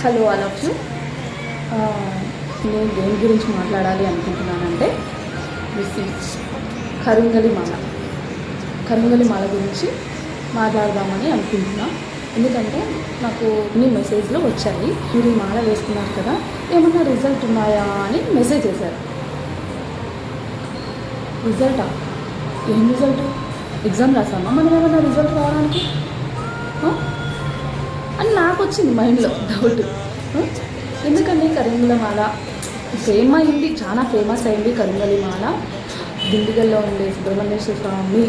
Hello all of you. నేను దేని గురించి మాట్లాడాలి అనుకుంటున్నానంటే దిస్ ఈజ్ కరుంగలి మాల గురించి మాట్లాడదామని అనుకుంటున్నా. ఎందుకంటే నాకు ఇన్ని మెసేజ్లు వచ్చాయి, మీరు ఈ మాల వేసుకున్నారు కదా, ఏమన్నా రిజల్ట్ ఉన్నాయా అని మెసేజ్ చేశారు. రిజల్టా? ఏం రిజల్ట్? ఎగ్జామ్ రాసామా మనం ఏమన్నా రిజల్ట్ రావడానికి అని నాకు వచ్చింది మైండ్లో డౌట్. ఎందుకంటే కరుంగలి మాల చాలా ఫేమస్ అయింది. కరుంగలి మాల దిండిగల్లో ఉండే సుబ్రహ్మణ్యేశ్వర స్వామి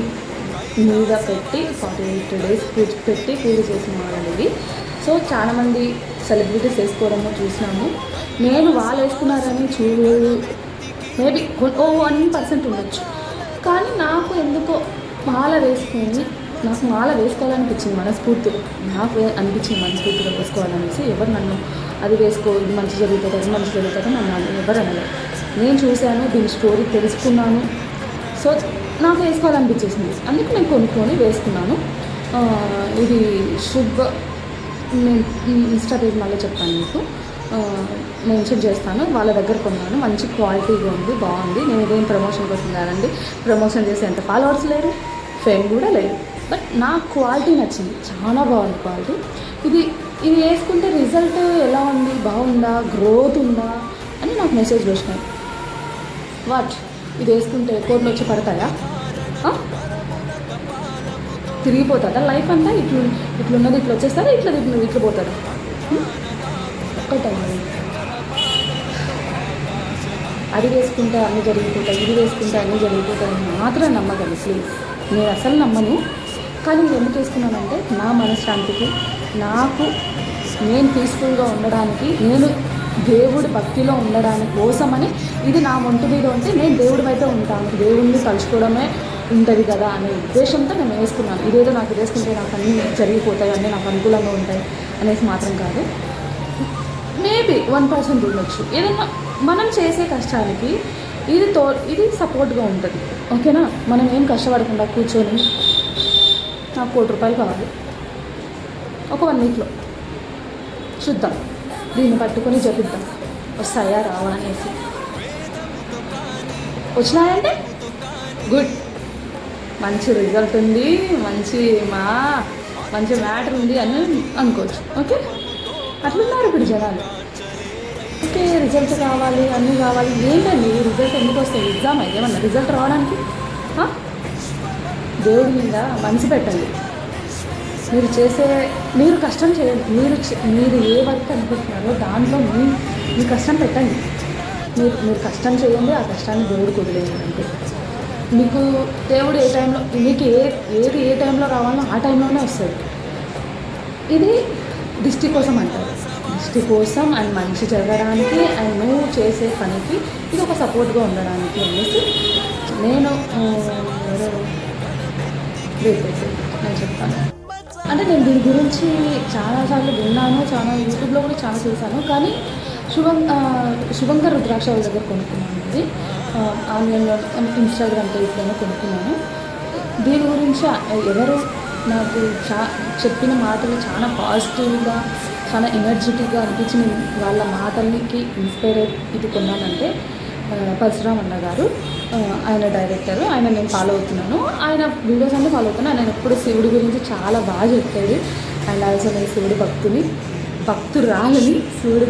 మీద పెట్టి 48 days పెట్టి పూజ చేసిన మాలలు ఇవి. సో చాలామంది సెలబ్రిటీస్ వేసుకోవడమో చూసినాము. నేను వాళ్ళు వేసుకున్నారని మేబీ 1% ఉండొచ్చు. కానీ నాకు ఎందుకో మాల వేసుకోవాలనిపించింది మనస్ఫూర్తిగా. మనస్ఫూర్తిగా వేసుకోవాలనేసి. ఎవరు నన్ను అది వేసుకో, ఇది మంచి జరుగుతుంది నన్ను ఎవరు అనలేదు. నేను చూశాను, దీని స్టోరీ తెలుసుకున్నాను. సో నాకు వేసుకోవాలనిపించేసింది, అందుకు నేను కొనుక్కొని వేసుకున్నాను. ఇది నేను ఇన్స్టా పేజ్ మళ్ళీ చెప్తాను, మీకు మెన్షన్ చేస్తాను. వాళ్ళ దగ్గర కొన్నాను, మంచి క్వాలిటీగా ఉంది, బాగుంది. నేను ఇదేం ప్రమోషన్ కోసం కాదండి, ప్రమోషన్ చేసే అంత ఫాలోవర్స్ లేరు, ఫేమ్ కూడా లేదు. బట్ నాకు క్వాలిటీ నచ్చింది, చాలా బాగుంది క్వాలిటీ. ఇది వేసుకుంటే రిజల్ట్ ఎలా ఉంది, బాగుందా, గ్రోత్ ఉందా అని నాకు మెసేజ్ వచ్చినాయి. ఇది వేసుకుంటే కోట్లు వచ్చి పడతాయా, తిరిగిపోతుందా లైఫ్ అంతా, ఇట్లున్నది ఇట్లా వచ్చేస్తారా, ఇట్లా పోతారా? ఒక్కటండి, అది వేసుకుంటే అన్నీ జరిగిపోతాయి, ఇది వేసుకుంటే అన్నీ జరిగిపోతాయి మాత్రం నమ్మగలను ప్లీజ్. నేను అసలు నమ్మను. కానీ నేను ఎందుకు వేసుకున్నానంటే నా మనశ్శాంతికి, నేను పీస్ఫుల్గా ఉండడానికి, నేను దేవుడి భక్తిలో ఉండడానికి కోసమని. ఇది నా ఒంటి మీద ఉంటే నేను దేవుడి వైపు ఉంటాను, దేవుడిని తలుచుకోవడమే ఉంటుంది కదా అనే ఉద్దేశంతో నేను వేసుకున్నాను. ఇదేదో నాకు వేసుకుంటే నాకు అన్నీ జరిగిపోతాయి, అన్నీ నాకు అనుకూలంగా ఉంటాయి అనేసి మాత్రం కాదు. మేబీ 1% ఉండొచ్చు. ఏదైనా మనం చేసే కష్టానికి ఇది సపోర్ట్గా ఉంటుంది, ఓకేనా? మనం ఏం కష్టపడకుండా కూర్చొని నాకు 1 కోటి రూపాయలు కావాలి, ఒక 1 weekలో చూద్దాం, దీన్ని పట్టుకొని జపిద్దాం, వస్తాయా రావా అనేసి. వచ్చినాయంటే గుడ్, మంచి రిజల్ట్ ఉంది, మంచి మ్యాటర్ ఉంది అని అనుకోవచ్చు. ఓకే, అట్లున్నారు ఇప్పుడు జనాలు. ఓకే, రిజల్ట్ కావాలి, అన్నీ కావాలి. ఏంటండి రిజల్ట్ ఎందుకు వస్తాయి? ఎగ్జామ్ ఏమన్నా రిజల్ట్ రావడానికి? దేవుడి మీద మనసు పెట్టండి. మీరు కష్టం చేయండి. మీరు ఏ వర్క్ అనుకుంటున్నారో దాంట్లో మీ కష్టం పెట్టండి. మీరు కష్టం చేయండి, ఆ కష్టాన్ని దేవుడికి వదిలేయండి అంతే. మీకు దేవుడు ఏ టైంలో, మీకు ఏది ఏ టైంలో రావాలో ఆ టైంలోనే వస్తుంది. ఇది దిష్టి కోసం అంటారు, దిష్టి కోసం అండ్ మంచి జరగడానికి అండ్ నువ్వు చేసే పనికి ఇది ఒక సపోర్ట్గా ఉండడానికి అనేసి నేను చెప్తాను. అంటే నేను దీని గురించి చాలాసార్లు విన్నాను, చాలా యూట్యూబ్లో కూడా చాలా చూశాను. కానీ శుభంకర్ రుద్రాక్ష వాళ్ళ దగ్గర కొనుక్కున్నాను. ఇది ఆన్లైన్లో ఇన్స్టాగ్రామ్ పేజ్లోనే కొనుక్కున్నాను. దీని గురించి ఎవరు నాకు చెప్పిన మాటలు చాలా పాజిటివ్గా, చాలా ఎనర్జెటిక్గా అనిపించిన వాళ్ళ మాటలకి ఇన్స్పైర్ అయ్యి ఇది కొన్నానంటే పరశురామ్ అన్న గారు, ఆయన డైరెక్టర్. ఆయన నేను ఫాలో అవుతున్నాను, ఆయన వీడియోస్ అన్నీ ఫాలో అవుతున్నాను. ఆయన ఎప్పుడు శివుడి గురించి చాలా బాగా చెప్తాడు. అండ్ ఆల్సో నేను శివుడి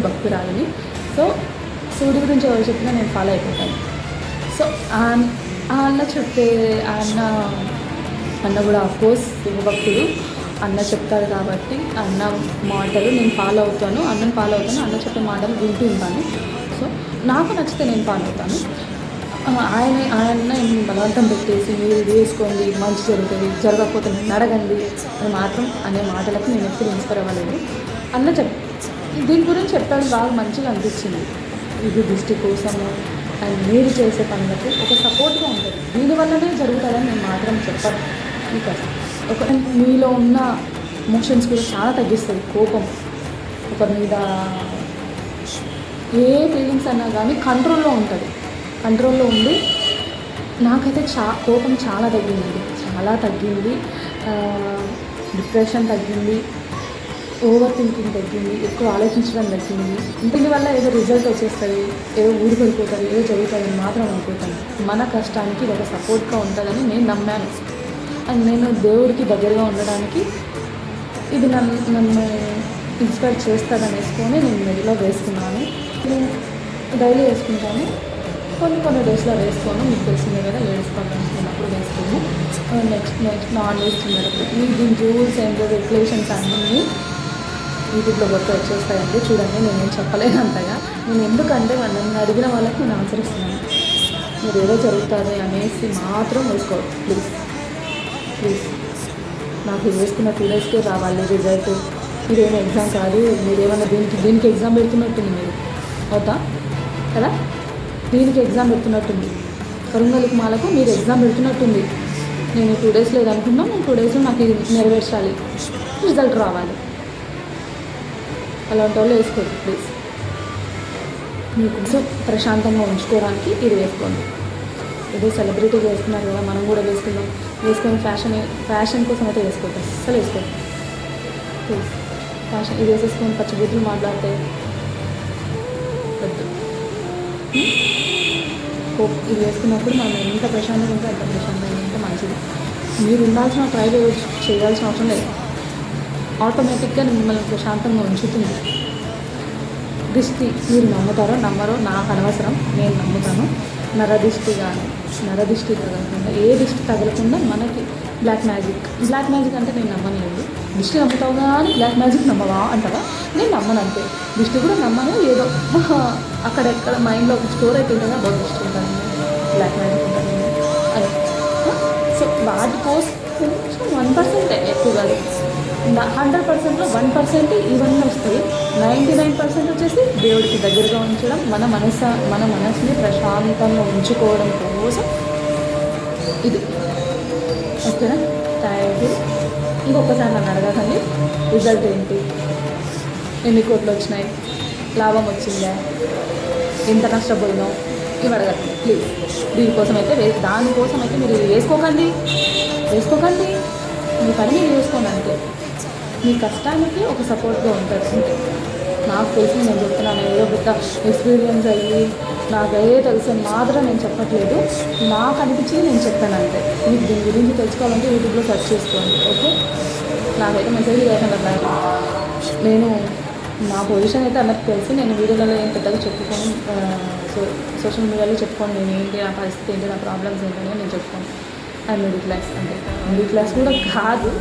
భక్తురాలని. సో శివుడి గురించి ఎవరు చెప్పినా నేను ఫాలో అయిపోతాను. సో అన్న కూడా ఆఫ్కోర్స్ శివభక్తుడు, అన్న చెప్తారు కాబట్టి అన్న మాటలు నేను ఫాలో అవుతాను, అన్నను ఫాలో అవుతాను, అన్న చెప్పే మాటలు వింటూ ఉంటాను. సో నాకు నచ్చితే నేను ఫాలో అవుతాను. ఆయన బలవంతం పెట్టేసి మీరు ఇది వేసుకోండి మంచి జరుగుతుంది, జరగకపోతే నన్ను అడగండి అని మాత్రం అనే మాటలకు నేను ఎప్పుడు ఇన్స్పైర్ అవ్వలేదు. అన్న దీని గురించి చెప్పడం బాగా మంచిగా అనిపించింది. ఇది దృష్టి కోసము అండ్ మీరు చేసే పనులకు ఒక సపోర్ట్గా ఉంటుంది. దీనివల్లనే జరుగుతుందని నేను మాత్రం చెప్పను. ఇంకా మీలో ఉన్న ఎమోషన్స్ కూడా చాలా తగ్గిస్తుంది. కోపం ఒకరి మీద, ఏ ఫీలింగ్స్ అన్నా కానీ కంట్రోల్లో ఉంటుంది. కంట్రోల్లో ఉండి నాకైతే కోపం చాలా తగ్గింది. డిప్రెషన్ తగ్గింది. ఓవర్ థింకింగ్ తగ్గింది, ఎక్కువ ఆలోచించడం తగ్గింది. దీనివల్ల ఏదో రిజల్ట్ వచ్చేస్తుంది, ఏదో ఊరు పడిపోతుంది, ఏదో జరుగుతుందని మాత్రం అనుకుంటాను. మన కష్టానికి ఒక సపోర్ట్గా ఉంటుందని నేను నమ్మాను. అండ్ నేను దేవుడికి దగ్గరగా ఉండడానికి ఇది నన్ను ఇన్స్పైర్ చేస్తుందని వేసుకొని నేను మెడలో వేసుకున్నాను. నేను డైలీ వేసుకుంటాను, కొన్ని డేస్లో వేసుకోను. మీకు తెలిసిందే కదా, లేడీస్ ప్రాబ్లమ్స్ ఉన్నప్పుడు వేసుకోను. నెక్స్ట్ నాన్ వెజ్ తిన్నప్పుడు దీని రూల్స్ అండ్ రెగ్యులేషన్స్ అన్నీ యూట్యూబ్లో కొట్టి వచ్చేస్తాయండి, చూడండి. నేనేం చెప్పలేను అంతగా. నేను ఎందుకంటే నన్ను అడిగిన వాళ్ళకి నేను ఆన్సర్ ఇస్తున్నాను. మీరు ఏదో జరుగుతుంది అనేసి మాత్రం వేసుకోవద్దు ప్లీజ్. నాకు వేసుకున్న 2 డేస్కే రావాలి రిజల్ట్. ఇదేమో ఎగ్జామ్ కాదు, మీరేమన్నా దీనికి ఎగ్జామ్ పెడుతున్నట్టుంది మీరు, అవుతా కదా? దీనికి ఎగ్జామ్ పెడుతున్నట్టుంది, కరుంగలికి మాలకు మీరు ఎగ్జామ్ పెడుతున్నట్టుంది. నేను 2 డేస్ లేదనుకున్నాను, నేను 2 డేస్లో నాకు ఇది నెరవేర్చాలి, రిజల్ట్ రావాలి. అలాంటి వాళ్ళు వేసుకోండి ప్లీజ్. మీకు కొంచెం ప్రశాంతంగా ఉంచుకోవడానికి ఇది వేసుకోండి. ఏదో సెలబ్రిటీలు వేస్తున్నారు కదా, మనం కూడా వేసుకొని ఫ్యాషన్ కోసం అయితే వేసుకోవద్దు, అసలు వేసుకోండి ప్లీజ్. ఫ్యాషన్ ఇది వేసేసుకొని పచ్చిబుద్ధులు మాట్లాడితే వద్దు. ఇది వేసుకున్నప్పుడు మనం ఎంత ప్రశాంతంగా ఉంటే అంత ప్రశాంతంగా ఉంటే మంచిది. మీరు ఉండాల్సిన ట్రై చేయాల్సిన అవసరం లేదు, ఆటోమేటిక్గా మిమ్మల్ని ప్రశాంతంగా ఉంచుతుంది. దిష్టి మీరు నమ్ముతారో నమ్మరో నాకు అనవసరం, నేను నమ్ముతాను. నరదిష్టి తగలకుండా, ఏ దిష్టి తగలకుండా మనకి బ్లాక్ మ్యాజిక్ అంటే నేను నమ్మలేదు. దిష్టి నమ్ముతావు కానీ బ్లాక్ మ్యాజిక్ నమ్మవా అంటారా? నేను నమ్మను అంతే. దిష్టి కూడా నమ్మను, ఏదో అక్కడెక్కడ మైండ్లో ఒక స్టోర్ అయితే ఉంటుందా, బాగా దిష్టి ఉంటుంది, బ్లాక్ మ్యాజిక్ ఉంటుంది అని. సో వాటి కోసం కొంచెం 1% ఎక్కువ కాదు, 100%లో 1% ఇవన్నీ వస్తాయి. 99% వచ్చేసి దేవుడికి దగ్గరగా ఉంచడం, మన మనసుని ప్రశాంతంగా ఉంచుకోవడం కోసం ఇది. ఓకేనా? Thank you. ఇంకొకసారి నన్ను అడగకండి రిజల్ట్ ఏంటి, ఎన్ని కోట్లు వచ్చినాయి, లాభం వచ్చిందా, ఎంత నష్టపోయినావు, ఇవి అడగకండి ప్లీజ్. దానికోసం అయితే మీరు వేసుకోకండి. మీ పని మీరు వేసుకోండి అంతే. మీ కష్టానికి ఒక సపోర్ట్గా ఉంటుంది అంతే. నాకు తెలిసి నేను చెప్తున్నాను, ఏదో పెద్ద ఎక్స్పీరియన్స్ అయ్యి నాకు ఏ తెలుసు మాత్రం నేను చెప్పట్లేదు, నాకు అనిపించింది నేను చెప్పాను అంతే. మీకు దీని గురించి తెలుసుకోవాలంటే యూట్యూబ్లో సెర్చ్ చేసుకోండి, ఓకే? నాకైతే మెసేజ్ లేకుండా నేను నా పొజిషన్ అయితే అందరికి తెలిసి నేను వీడియోలలో ఏం పెద్దగా చెప్పుకొని సోషల్ మీడియాలో చెప్పుకోండి నేను ఏంటి, నా పరిస్థితి ఏంటి, నా ప్రాబ్లమ్స్ ఏంటని నేను చెప్పుకోను. అండ్ మిడిల్ క్లాస్ కూడా కాదు,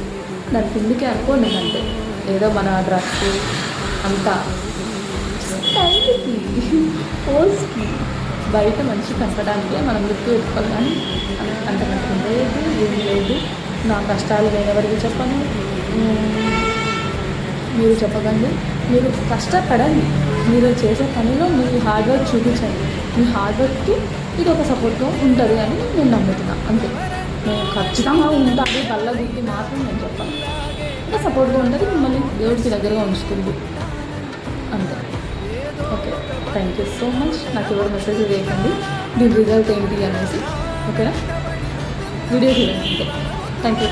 దాని కిందికి అనుకోండి అంతే. ఏదో మన డ్రెస్ అంతా స్టైల్కి పోల్స్కి బయట మంచి కనపడానికే మనం గుర్తు పెట్టుకోవాలి, కానీ అంతకంటే లేదు, ఏం లేదు. నా కష్టాలు వేరెవరికి చెప్పను, మీరు చెప్పకండి. మీరు కష్టపడండి, మీరు చేసే పనిలో మీ హార్డ్ వర్క్ చూపించండి. మీ హార్డ్ వర్క్కి ఇది ఒక సపోర్ట్గా ఉంటుంది అని నేను నమ్ముతున్నాను అంతే. నేను ఖచ్చితంగా ఉంటాను బల్ల గుర్తి మాత్రం నేను చెప్పాను, ఇంకా సపోర్ట్గా ఉంటుంది, మిమ్మల్ని దేవుడికి దగ్గరగా ఉంచుతుంది అంతే. Okay, thank you so much. నాకు ఎవరు మెసేజ్ వేయకండి దీని రిజల్ట్ ఏంటి అనేసి, ఓకేనా? వీడియో చూడండి అంతే. Thank you,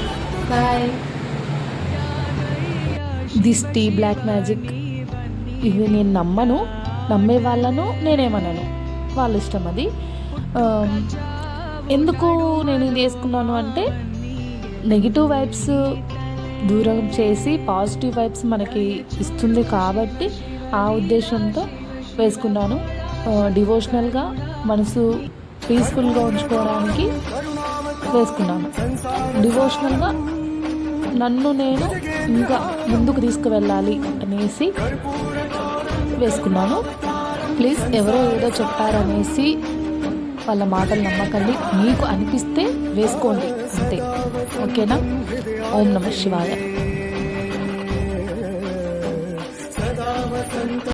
bye. దిష్టి, బ్లాక్ మ్యాజిక్ ఇవి నేను నమ్మను, నమ్మే వాళ్ళను నేనేమన్నాను, వాళ్ళ ఇష్టం అది. ఎందుకు నేను ఇది వేసుకున్నాను అంటే, నెగిటివ్ వైబ్స్ దూరం చేసి పాజిటివ్ వైబ్స్ మనకి ఇస్తుంది కాబట్టి ఆ ఉద్దేశంతో వేసుకున్నాను. డివోషనల్గా మనసు పీస్ఫుల్గా ఉంచుకోవడానికి వేసుకున్నాను. డివోషనల్గా నన్ను నేను ఇంకా ముందుకు తీసుకువెళ్ళాలి అనేసి వేసుకున్నాను. ప్లీజ్ ఎవరో ఏదో చెప్పారనేసి వాళ్ళ మాటలు నమ్మకండి, మీకు అనిపిస్తే వేసుకోండి అంతే, ఓకేనా? ఓం నమః శివాయ.